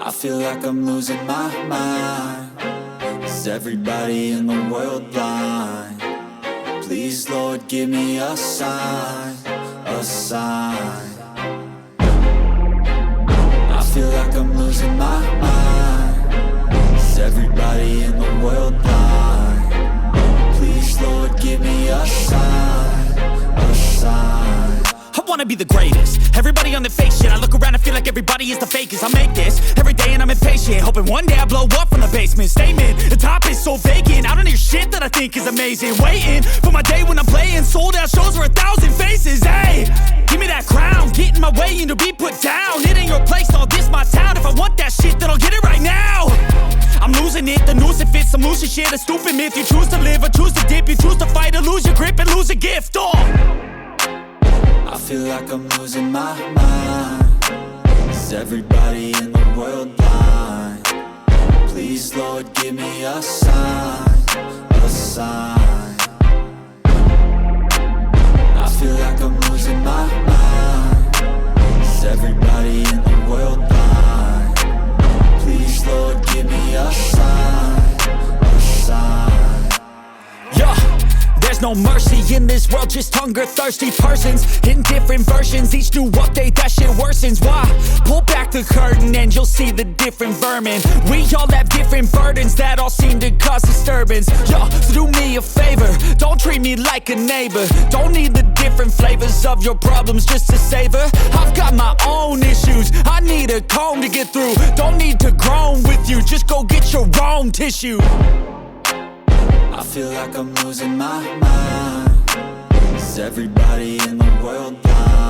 I feel like I'm losing my mind. Is everybody in the world blind? Please, Lord, give me a sign, a sign. I feel like I'm losing my mind. Is everybody in the world blind? Please, Lord, give me a sign, a sign. I wanna be the greatest. Everybody on the fake shit. I look around and feel like everybody is the fakest. I make this every day and I'm impatient, hoping one day I blow up from the basement. Statement, the top is so vacant. I don't hear shit that I think is amazing. Waiting for my day when I'm playing sold out shows for 1,000 faces. Hey, give me that crown, get in my way and to be put down. It ain't your place, all this my town. If I want that shit, then I'll get it right now. I'm losing it, the noose it fits. I'm losing shit, a stupid myth. You choose to live or choose to dip. You choose to fight or lose your grip and lose a gift. I feel like I'm losing my mind. Is everybody in the world blind? Please, Lord, give me a sign, a sign. I feel like I'm losing my mind. Is everybody in the world blind? Please, Lord, give me a sign, a sign. Yeah. There's no mercy in this world, just hunger-thirsty persons in different versions. Each new update, that shit worsens. Why? Pull back the curtain and you'll see the different vermin. We all have different burdens that all seem to cause disturbance. Yo, so do me a favor, don't treat me like a neighbor. Don't need the different flavors of your problems just to savor. I've got my own issues, I need a comb to get through. Don't need to groan with you, just go get your own tissue. I feel like I'm losing my mind. Is everybody in the world blind?